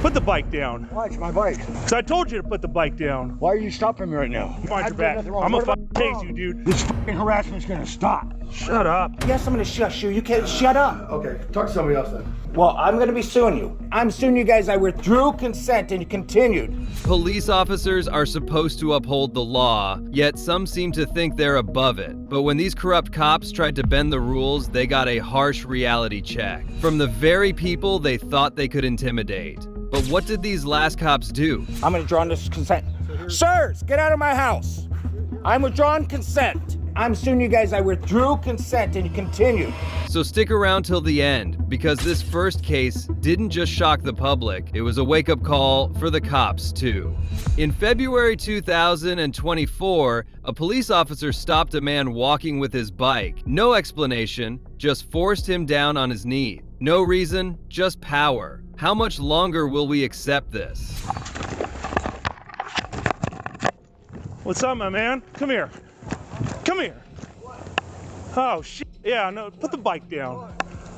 Put the bike down. Why? It's my bike. Because I told you to put the bike down. Why are you stopping me right now? Watch your back. I'm gonna fucking tase you, dude. This fucking harassment's gonna stop. Shut up. Yes, I'm gonna shush you. You can't shut up. Okay, talk to somebody else then. Well, I'm gonna be suing you. I'm suing you guys. I withdrew consent and you continued. Police officers are supposed to uphold the law, yet some seem to think they're above it. But when these corrupt cops tried to bend the rules, they got a harsh reality check from the very people they thought they could intimidate. But what did these last cops do? I'm withdrawing this consent. Sirs, get out of my house. I'm withdrawing consent. I'm suing you guys. I withdrew consent and you continued. So stick around till the end, because this first case didn't just shock the public, it was a wake-up call for the cops too. In February 2024, a police officer stopped a man walking with his bike. No explanation, just forced him down on his knee. No reason, just power. How much longer will we accept this? What's up, my man? Come here. Come here. Oh, shit. Yeah, no, put the bike down.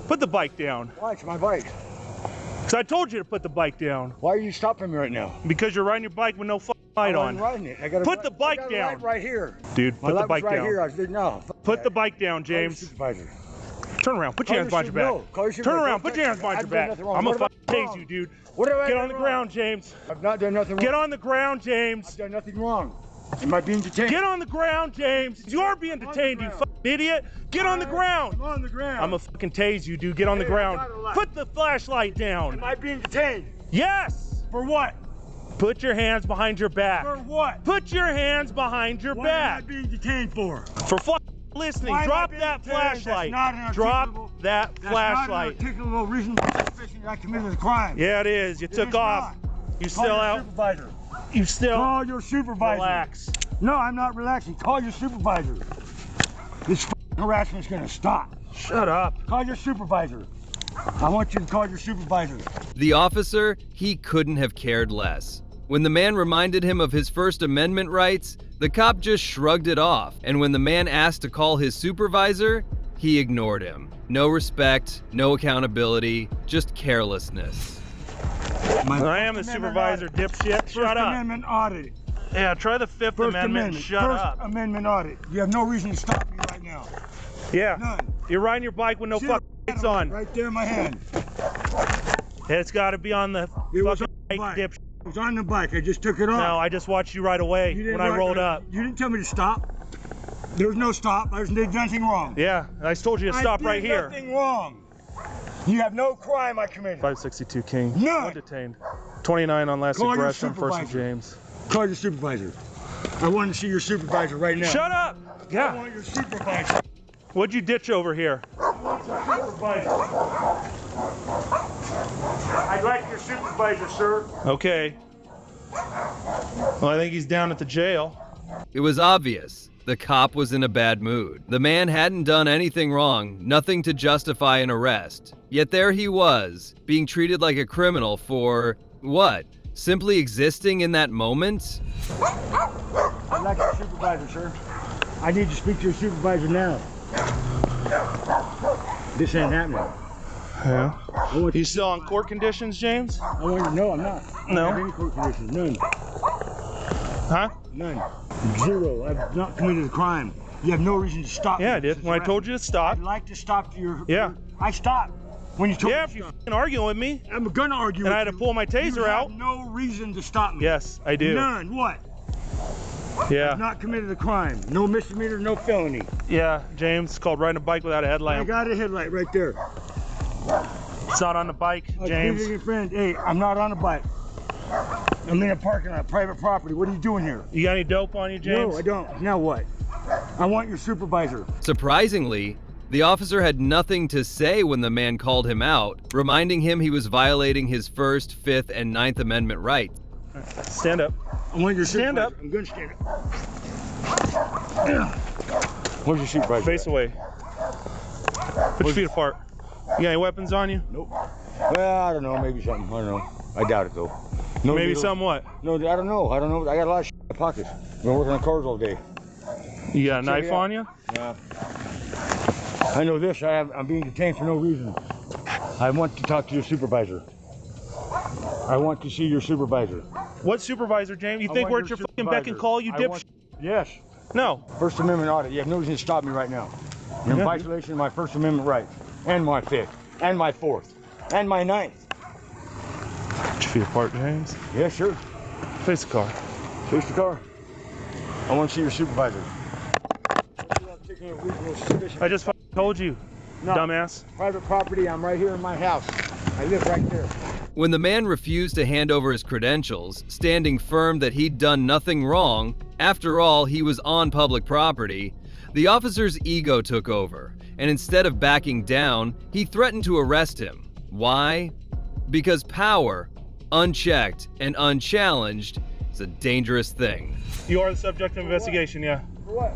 Put the bike down. Why? It's my bike. Because I told you to put the bike down. Why are you stopping me right now? Because you're riding your bike with no fucking light on. I'm riding it. I gotta Put the bike I got down. A light right here. Dude, My put the light was bike right down. here. I said no. Put the bike down, James. Supervisor. Turn around. Put your hands behind your back. No, call your Turn supervisor. around. Put your hands behind your back. I'm gonna fucking tase you, dude. What have I Get done on the wrong? ground, James. I've not done nothing wrong. Get on the ground, James. I've done nothing wrong. Am I being detained? Get on the ground, James. You are being detained, you fucking idiot. Get on the ground. I'm on the ground. I'm gonna fucking tase you, dude. Get on the Hey, ground. I got a light. Put the flashlight down. Am I being detained? Yes. For what? Put your hands behind your back. For what? Put your hands behind your What am I back. being detained for? For fucking listening. Why am I Drop being that detained? flashlight. That's not an Drop articulable- that flashlight. That's not an articulable reason for suspicion that I committed a crime. Yeah, it is. You It took is off. not. You Call still your out. supervisor. You still Call your supervisor. relax. No, I'm not relaxing. Call your supervisor. This harassment's gonna stop. Shut up. Call your supervisor. I want you to call your supervisor. The officer, he couldn't have cared less. When the man reminded him of his First Amendment rights, the cop just shrugged it off. And when the man asked to call his supervisor, he ignored him. No respect, no accountability, just carelessness. I am the supervisor, dipshit. Shut First up. Amendment audit. Yeah, try the Fifth First Amendment. Shut First up. Amendment audit. You have no reason to stop me right now. Yeah. None. You're riding your bike with no See fucking the lights on. Right there in my hand. It's got to be on the It was fucking on the bike, bike. dipshit. It was on the bike. I just took it off. No, I just watched you right away You didn't when I write- rolled up. You didn't tell me to stop. There was no stop. I did nothing wrong. Yeah, I told you to stop I right did here. nothing wrong. You have no crime I committed. 562 King. None. One detained. 29 on last Call your aggression, First and supervisor. James. Call your supervisor. I want to see your supervisor right now. Shut up. I Yeah. want your supervisor. What'd you ditch over here? I want your supervisor. I'd like your supervisor, sir. Okay. Well, I think he's down at the jail. It was obvious. The cop was in a bad mood. The man hadn't done anything wrong, nothing to justify an arrest. Yet there he was, being treated like a criminal for, what? Simply existing in that moment? I'd like your supervisor, sir. I need to speak to your supervisor now. This ain't happening. Yeah. I want You still on court conditions, James? I want you to know I'm not. I No. don't have any court conditions. None. Huh? None. Zero. I've not committed a crime. You have no reason to stop me. Yeah, I did. When I told you to stop. I'd like to stop your... Yeah. I stopped when you told Yeah, me if to you're stop. f***ing arguing with me. I'm gonna argue And with I had to you. pull my taser You out. have no reason to stop me. Yes, I do. None. What? Yeah. Not committed a crime. No misdemeanor, no felony. Yeah, James, it's called riding a bike without a I headlamp. got a headlight right there. It's not on the bike, I James. pleaded your friend. Hey, I'm not on a bike. I'm in a parking lot, private property. What are you doing here? You got any dope on you, James? No, I don't. Now what? I want your supervisor. Surprisingly, the officer had nothing to say when the man called him out, reminding him he was violating his First, Fifth, and Ninth Amendment rights. Stand up. I want your Stand supervisor. up. I'm gonna stand up. Where's your supervisor? Face away. Put your feet apart. You got any weapons on you? Nope. Well, I don't know. Maybe something. I don't know. I doubt it though. No Maybe needles. some what? No, I don't know. I don't know. I got a lot of shit in my pockets. I've been working on cars all day. You got a Check it knife out. on you? Yeah. I know this. I'm being detained for no reason. I want to talk to your supervisor. I want to see your supervisor. What supervisor, James? You I think want we're at your your fucking beck and supervisor. call, you I dip? want- Yes. No. First Amendment audit. You have no reason to stop me right now. You're in Yeah. violation of my First Amendment rights, and my 5th, and my 4th, and my 9th. Put your feet apart, James. Yeah, sure. Face the car. Face the car. I want to see your supervisor. I just fucking told you, No. dumbass. Private property. I'm right here in my house. I live right there. When the man refused to hand over his credentials, standing firm that he'd done nothing wrong, after all, he was on public property, the officer's ego took over, and instead of backing down, he threatened to arrest him. Why? Because power, unchecked and unchallenged, is a dangerous thing. You are the subject of investigation, yeah. For what?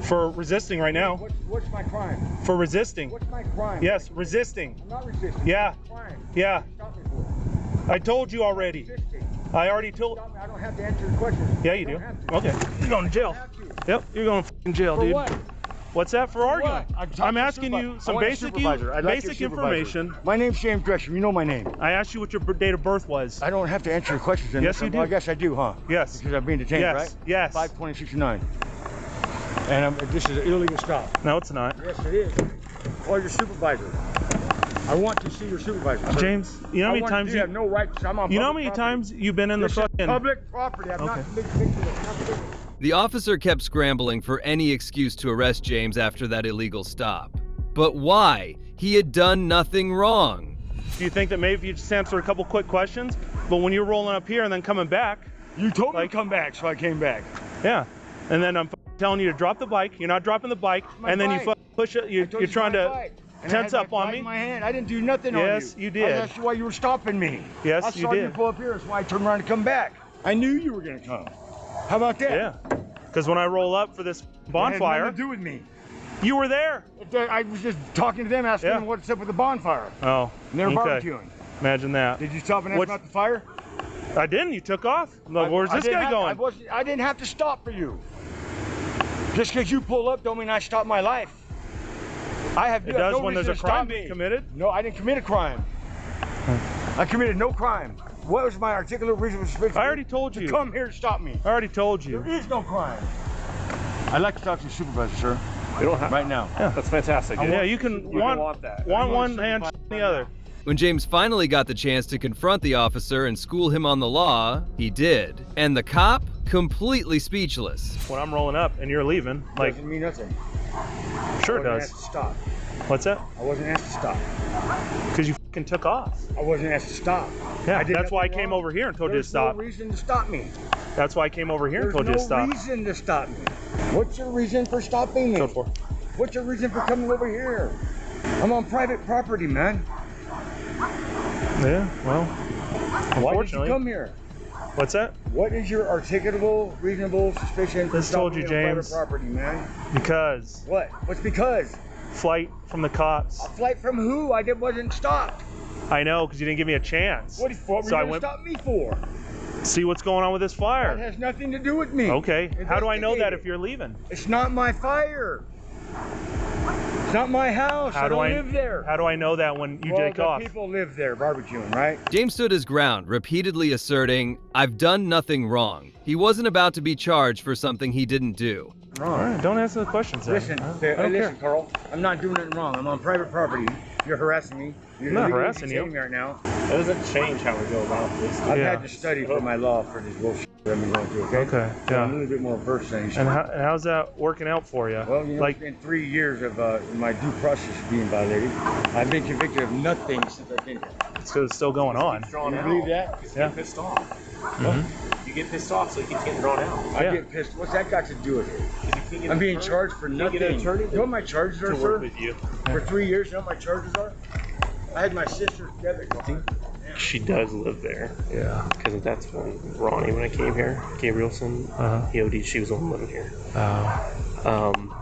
For resisting right now. What's my crime? For resisting. What's my crime? Yes, resisting. I'm not resisting. Yeah. What's my crime? Yeah. Stop me for. I told you already. Resisting. I already told. Stop me. I don't have to answer your questions. Yeah, I you do. don't have to. Okay. You're going to jail. I have to. Yep, you're going to fucking jail, For dude. what? What's that for arguing? What? I'm talking I'm to asking supervisor. you I some want a basic supervisor. I'd like your basic supervisor. information. My name's James Gresham. You know my name. I asked you what your date of birth was. I don't have to answer your questions. In Yes, this you one. do. Well, I guess I do, huh? Yes. Because I'm being detained, Yes. right? Yes. 52069. And this is an illegal stop. No, it's not. Yes, it is. Call your supervisor. I want to see your supervisor. Sir. James, you know how many times you have no right. I'm on you know how public many property. times you've been in the This is fucking public property. I'm not Okay. big picture. The officer kept scrambling for any excuse to arrest James after that illegal stop. But why? He had done nothing wrong. Do you think that maybe if you just answer a couple quick questions, but when you're rolling up here and then coming back, You told me Like- to come back, so I came back. yeah, and then I'm telling you to drop the bike, you're not dropping the bike, My and then bike. you push it, I you're told you trying my to bike. And tense I had up my on bike me. in my hand. I didn't do nothing on you. Yes, you did. That's why you were stopping me. Yes, I you saw you did. pull up here. That's why I turned around to come back. I knew you were going to come. How about that? Yeah, because when I roll up for this It had bonfire, nothing to do with me. you were there. I was just talking to them, asking Yeah. them what's up with the bonfire. Oh, And they were okay. barbecuing. Imagine that. Did you stop and ask What's- about the fire? I didn't. You took off. No, where's I this didn't guy have- going? I didn't have to stop for you. Just because you pull up don't mean I stop my life. I have It you have does no when there's reason a to crime stop being me. committed. No, I didn't commit a crime. I committed no crime. What was my articulate reason for suspicion? I already told to you. come here to stop me. I already told you. There is no crime. I'd like to talk to your supervisor, sir. You don't have. Right now. That's fantastic. I dude. Yeah, you can You want want that. want I want one a hand supervisor the right other. now. When James finally got the chance to confront the officer and school him on the law, he did. And the cop, completely speechless. When I'm rolling up and you're leaving, like, Doesn't mean nothing. sure it I wasn't does. asked to stop. What's that? I wasn't asked to stop. Because you fucking took off. I wasn't asked to stop. Yeah, I did that's why I nothing came wrong. over here and told you to There's stop. no reason to stop me. That's why I came over here and There's told you to no stop. reason to stop me. What's your reason for stopping me? Code 4. What's your reason for coming over here? I'm on private property, man. Yeah, well, Why did you unfortunately. come here? What's that? What is your articulable, reasonable suspicion for Just told stopping you, me on James. private property, man? Because What? What's because? flight from the cops. A flight from who? Wasn't stopped. I know, because you didn't give me a chance. What were So I you going to went stop me for? see what's going on with this That fire. has nothing to do with me. Okay, how do I know that Investigate if you're leaving? it. It's not my fire. It's not my house. How I do don't I live there. How do I know that when you well, take the off? people live there barbecuing, right? James stood his ground, repeatedly asserting, "I've done nothing wrong." He wasn't about to be charged for something he didn't do. All right, don't answer the questions. then. Listen, I don't listen, care. Carl. I'm not doing nothing wrong. I'm on private property. You're harassing me. You're I'm not illegally harassing you. detaining me right now. That doesn't change how we go about this. I've Yeah. had to study for my law for this bullshit that I've been going through. Okay. Okay, So I'm a yeah. little bit more versed than you. And how's that working out for you? Well, you know, like, it's been 3 years of my due process being violated. I've been convicted of nothing since I've been here. it's 'cause it's still going on. Drawn You out. believe that? Because Yeah. you get pissed off. Mhm. You get pissed off, so you keep getting drawn out. I Yeah. get pissed. What's that got to do with it? 'Cause you can't get I'm an being attorney- charged for you can't nothing. get an attorney You know what my charges are, to sir? work with you. For 3 years, you know what my charges are? I had my sister's debit card. She does live there. Yeah. Because that's when Ronnie, when I came here, Gabrielson, Uh-huh. he OD'd, she was the one living here.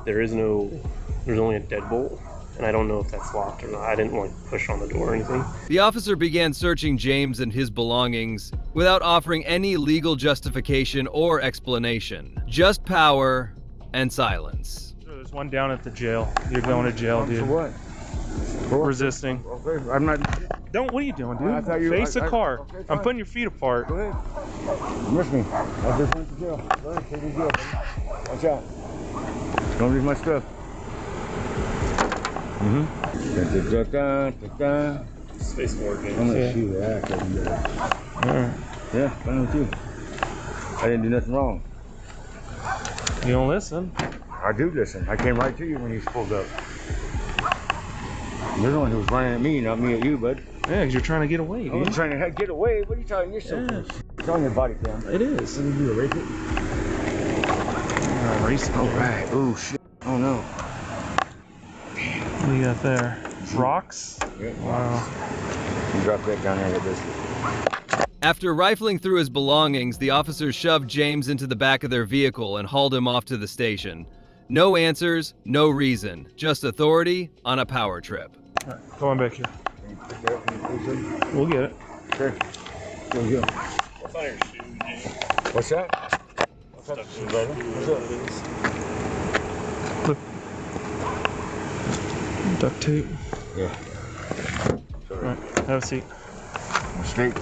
There's only a deadbolt, and I don't know if that's locked or not. I didn't like push on the door or anything. The officer began searching James and his belongings without offering any legal justification or explanation. Just power and silence. There's one down at the jail. You're going to jail, For dude. what? Resisting. Okay, I'm not. Don't. What are you doing, dude? I thought you- Face the car. okay, I'm fine. putting your feet apart. Go ahead. You missed me. I just went to jail. Go ahead, take your jail. Watch out. Don't leave my stuff. Space Morgan. I'm gonna shoot your ass over there. Alright. Yeah, fine with you. I didn't do nothing wrong. You don't listen. I do listen. I came right to you when you pulled up. You're the one who was running at me, not me at you, bud. Yeah, because you're trying to get away, I was dude. trying to get away. What are you talking? You're so Yeah. It's on your body cam. It is. What did you do, erase it? Racing. Oh, right. Oh, shit. Oh, no. What do you got there? Rocks? Yeah. Wow. You drop that down there and get this. After rifling through his belongings, the officers shoved James into the back of their vehicle and hauled him off to the station. No answers, no reason, just authority on a power trip. All right, come on back here. We'll get it. Okay. Here we go. What's on your shoe, James? What's that? What's that, brother? What's up? Duct tape. Yeah. All right, have a seat. Mistake.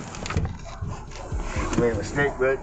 You made a mistake, bud.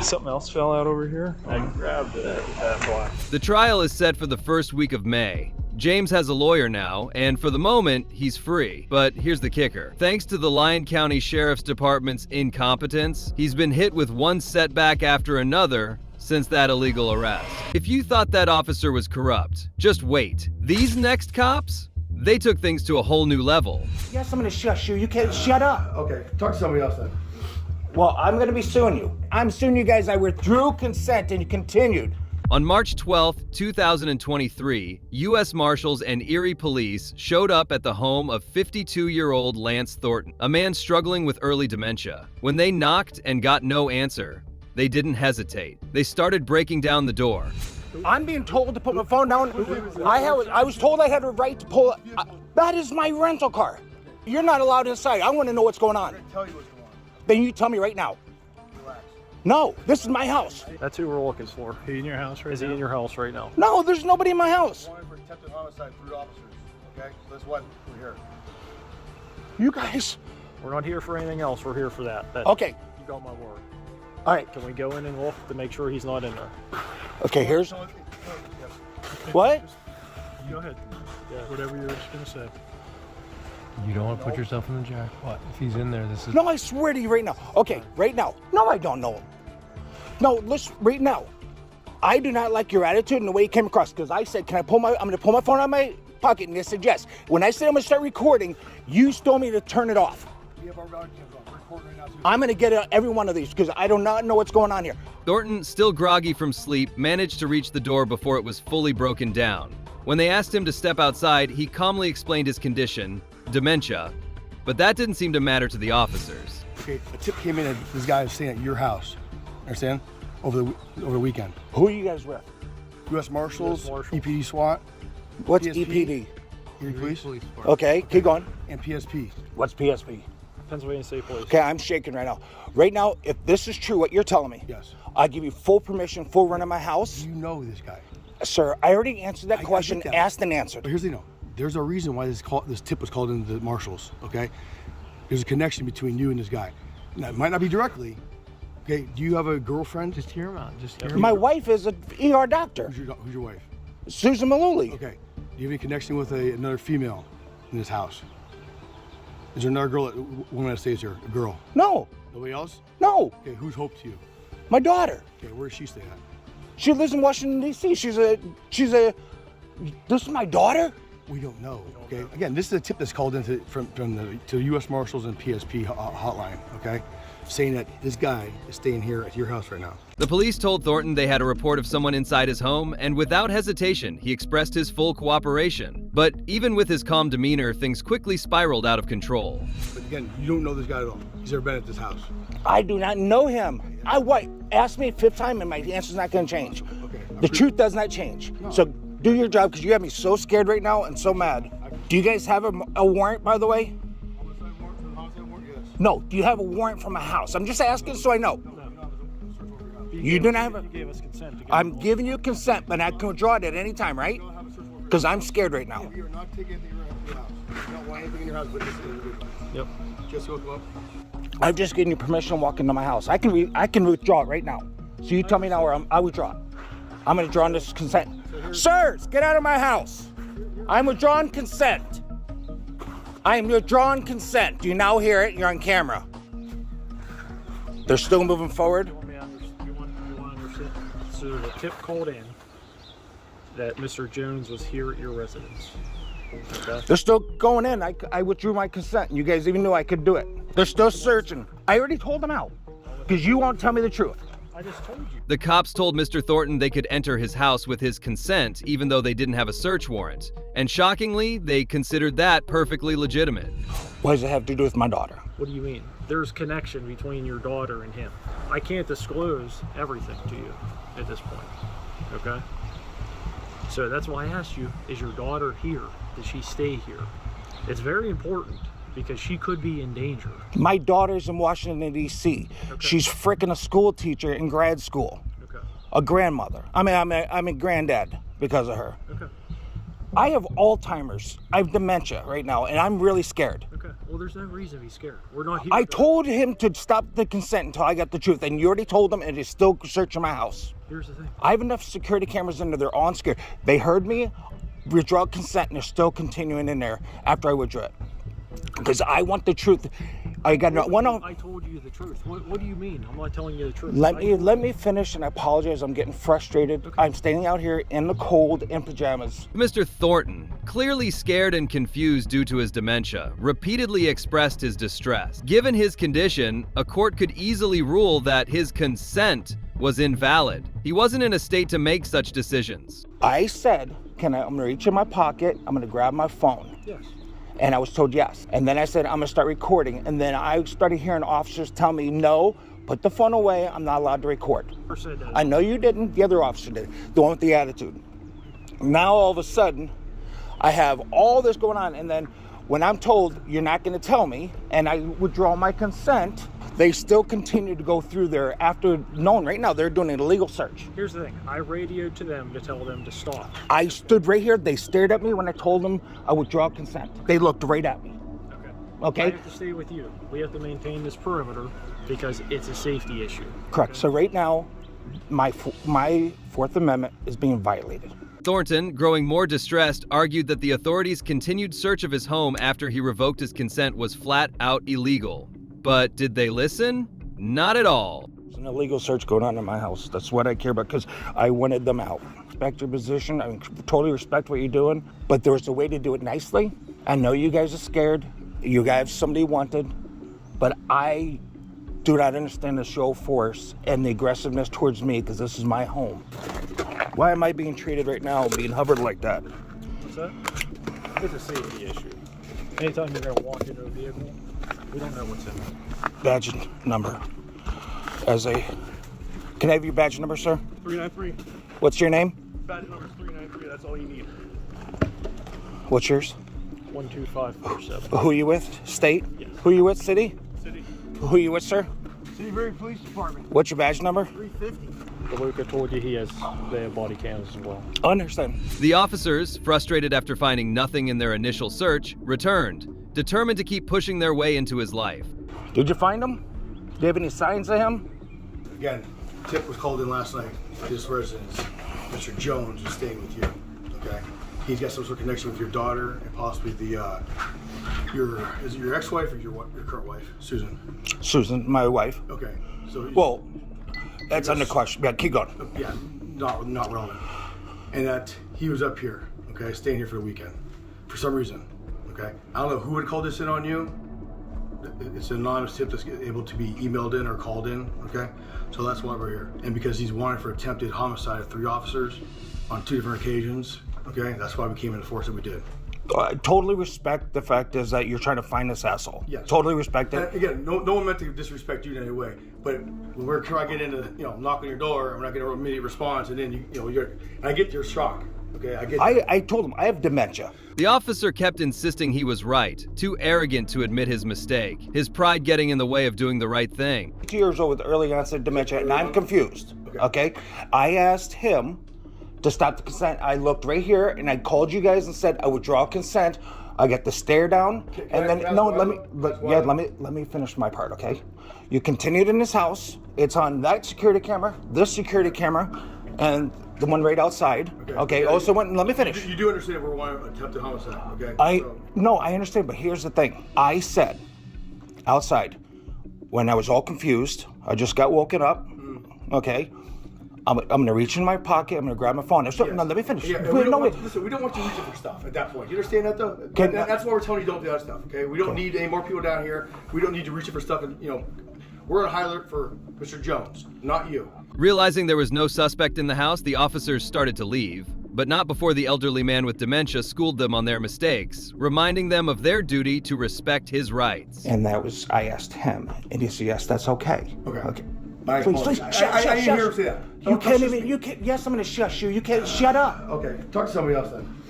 Something else fell out over here. I grabbed it at that block. The trial is set for the first week of May. James has a lawyer now, and for the moment, he's free. But here's the kicker. Thanks to the Lyon County Sheriff's Department's incompetence, he's been hit with one setback after another since that illegal arrest. If you thought that officer was corrupt, just wait. These next cops? They took things to a whole new level. Yes, I'm gonna shush you. You can't shut up. Okay, talk to somebody else then. Well, I'm gonna be suing you. I'm suing you guys. I withdrew consent and you continued. On March 12, 2023, U.S. Marshals and Erie Police showed up at the home of 52-year-old Lance Thornton, a man struggling with early dementia. When they knocked and got no answer, they didn't hesitate. They started breaking down the door. I'm being told to put my phone down. I was told I had a right to pull it. That is my rental car. You're not allowed inside. I want to know what's going on. Tell you what's going on. Then you tell me right now. Relax. No, this is my house. That's who we're looking for. He in your house right Is now? he in your house right now? No, there's nobody in my house. Wanted for attempted homicide through officers. Okay, so that's why we're here. You guys. We're not here for anything else. We're here for that. Okay. You got my word. All right. Can we go in and look to make sure he's not in there? Okay, here's. Yes. What? Go ahead. Yeah. Whatever you're just gonna say. You don't want to put yourself in the jackpot. If he's in there, this is... No, I swear to you right now. Okay, right now. No, I don't know him. No, listen, right now. I do not like your attitude and the way you came across. Because I said, I'm going to pull my phone out of my pocket, and you said yes. When I said I'm going to start recording, you told me to turn it off. We have our audio cams on. We're recording right now too. I'm going to get every one of these because I do not know what's going on here. Thornton, still groggy from sleep, managed to reach the door before it was fully broken down. When they asked him to step outside, he calmly explained his condition, dementia, but that didn't seem to matter to the officers. Okay, a tip came in that this guy is staying at your house. Understand? Over the weekend. Who are you guys with? U.S. Marshals, US Marshals. EPD SWAT, What's PSP. EPD? Erie Police, Okay, keep going. and PSP. What's PSP? Pennsylvania State Police. Okay, I'm shaking right now. Right now, if this is true, what you're telling me, Yes. I give you full permission, full run of my house. You know this guy. Sir, I already answered that I question, get that. asked and But answered. here's the deal. There's a reason why this tip was called into the marshals, okay? There's a connection between you and this guy. Now, it might not be directly. Okay, do you have a girlfriend? Just hear him out. Just hear him My out. wife is an ER doctor, Who's your wife? Susan Malooly. Okay. Do you have any connection with another female in this house? Is there another woman that stays here? A girl? No, Nobody else? no, Okay, who's Hope to you? my daughter. Okay, where does she stay at? She lives in Washington, D.C. This is my daughter? We don't know. Okay. Again, this is a tip that's called into to U.S. Marshals and PSP hotline. Okay, saying that this guy is staying here at your house right now. The police told Thornton they had a report of someone inside his home, and without hesitation, he expressed his full cooperation. But even with his calm demeanor, things quickly spiraled out of control. But again, you don't know this guy at all. He's never been at this house. I do not know him. Ask me a fifth time and my answer's not going to change. Okay. The truth does not change. So do your job because you have me so scared right now and so mad. Do you guys have a warrant, by the way? No. Do you have a warrant from a house? I'm just asking so I know. You do not have You gave us consent. I'm giving you consent, but I can withdraw it at any time, right? Because I'm scared right now. You're not taking anything in your house. You don't want anything in your house but this individual. Yep. Just hook him up. I've just given you permission to walk into my house. I can withdraw it right now. So you tell me now where I withdraw it. I'm gonna draw this consent. Sirs, get out of my house. I'm withdrawing consent. I am withdrawing consent. Do you now hear it? You're on camera. They're still moving forward. You want to understand? So there's a tip called in that Mr. Jones was here at your residence. Okay. They're still going in. I withdrew my consent. You guys even knew I could do it. They're still searching. I already told them out because you won't tell me the truth. I just told you. The cops told Mr. Thornton they could enter his house with his consent, even though they didn't have a search warrant. And shockingly, they considered that perfectly legitimate. What does it have to do with my daughter? What do you mean? There's connection between your daughter and him. I can't disclose everything to you at this point. Okay? So that's why I asked you, is your daughter here? Does she stay here? It's very important because she could be in danger. My daughter's in Washington, D.C. Okay. She's freaking a school teacher in grad school. Okay. A grandmother. I'm a granddad because of her. Okay. I have Alzheimer's. I have dementia right now, and I'm really scared. Okay. Well, there's no reason to be scared. We're not here. I told him to stop the consent until I got the truth, and you already told them, and it's still searching my house. Here's the thing. I have enough security cameras in there. They're all scared. They heard me withdraw consent, and they're still continuing in there after I withdrew it. Because I want the truth. I got one. I told you the truth. What do you mean? I'm not telling you the truth. Let me finish, and I apologize. I'm getting frustrated. Okay. I'm standing out here in the cold in pajamas. Mr. Thornton, clearly scared and confused due to his dementia, repeatedly expressed his distress. Given his condition, a court could easily rule that his consent was invalid. He wasn't in a state to make such decisions. I said, I'm gonna reach in my pocket, I'm gonna grab my phone. Yes. And I was told yes. And then I said, I'm gonna start recording. And then I started hearing officers tell me, no, put the phone away, I'm not allowed to record. I know you didn't, the other officer did, the one with the attitude. Now all of a sudden, I have all this going on, and then when I'm told you're not gonna tell me, and I withdraw my consent, they still continue to go through there after knowing right now they're doing an illegal search. Here's the thing, I radioed to them to tell them to stop. I stood right here, they stared at me when I told them I withdraw consent. They looked right at me. Okay? I have to stay with you. We have to maintain this perimeter because it's a safety issue. Correct. Okay? So right now, my Fourth Amendment is being violated. Thornton, growing more distressed, argued that the authorities' continued search of his home after he revoked his consent was flat out illegal. But did they listen? Not at all. There's an illegal search going on in my house. That's what I care about because I wanted them out. Respect your position. I totally respect what you're doing, but there's a way to do it nicely. I know you guys are scared. You guys somebody wanted, but I do not understand the show of force and the aggressiveness towards me because this is my home. Why am I being treated right now, being hovered like that? What's that? It's a safety issue. Anytime you're going to walk into a vehicle, we don't know what's in it. Badge number. Can I have your badge number, sir? 393. What's your name? Badge number is 393. That's all you need. What's yours? 12547. Who are you with? State? Yes. Who are you with? City? City. Who are you with, sir? Seabury Police Department. What's your badge number? 350. DeLuca told you they have body cams as well. I understand. The officers, frustrated after finding nothing in their initial search, returned, determined to keep pushing their way into his life. Did you find him? Do you have any signs of him? Again, tip was called in last night. This residence, Mr. Jones, is staying with you. Okay, he's got some sort of connection with your daughter and possibly is it your ex-wife or your current wife, Susan? Susan, my wife. Okay, so well, that's under question. Yeah, keep going. Yeah, not relevant. And that he was up here, okay, staying here for the weekend, for some reason. Okay, I don't know who would call this in on you. It's an anonymous tip that's able to be emailed in or called in. Okay, so that's why we're here. And because he's wanted for attempted homicide of 3 officers on 2 different occasions. Okay, that's why we came in the force that we did. I totally respect the fact is that you're trying to find this asshole. Yes. Totally respect it. And again, no one meant to disrespect you in any way. But when we're trying to get into, knock on your door, and we're not getting an immediate response, and then I get your shock. Okay, I told him I have dementia. The officer kept insisting he was right, too arrogant to admit his mistake, his pride getting in the way of doing the right thing. 2 years old with early onset dementia, and I'm confused. Okay? I asked him to stop the consent. I looked right here and I called you guys and said I withdraw consent. I got the stare down, and then let me finish my part, okay? You continued in this house. It's on that security camera, this security camera, and the one right outside. Okay. Yeah, Also, let me finish. You do understand we're one attempted homicide, okay? No, I understand, but here's the thing. I said outside when I was all confused. I just got woken up. Okay. I'm gonna reach in my pocket. I'm gonna grab my phone. No, let me finish. Yeah, we don't want you reaching for stuff at that point. You understand that, though? That's why we're telling you don't do that stuff. Okay? We don't need any more people down here. We don't need to reach for stuff. And we're on high alert for Mr. Jones, not you. Realizing there was no suspect in the house, the officers started to leave, but not before the elderly man with dementia schooled them on their mistakes, reminding them of their duty to respect his rights. And I asked him, and he said, yes, that's okay. Okay. Please, I didn't hear him say that. Yes, I'm gonna shush you. You can't shut up. Okay, talk to somebody else then.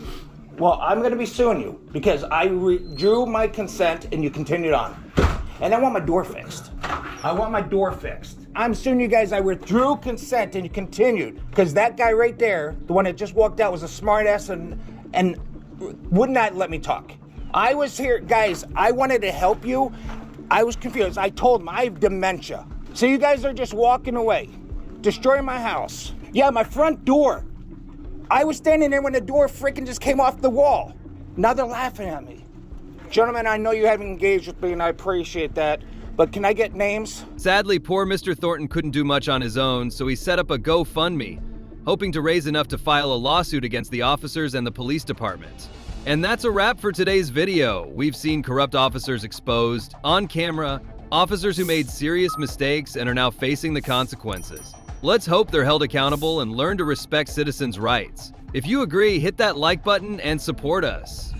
Well, I'm gonna be suing you because I withdrew my consent and you continued on. And I want my door fixed. I'm suing you guys. I withdrew consent and you continued. Because that guy right there, the one that just walked out, was a smart ass and would not let me talk. I was here, guys, I wanted to help you. I was confused. I told him I have dementia. So you guys are just walking away, destroying my house. Yeah, my front door. I was standing there when the door freaking just came off the wall. Now they're laughing at me. Gentlemen, I know you haven't engaged with me and I appreciate that, but can I get names? Sadly, poor Mr. Thornton couldn't do much on his own, so he set up a GoFundMe, hoping to raise enough to file a lawsuit against the officers and the police department. And that's a wrap for today's video. We've seen corrupt officers exposed, on camera, officers who made serious mistakes and are now facing the consequences. Let's hope they're held accountable and learn to respect citizens' rights. If you agree, hit that like button and support us.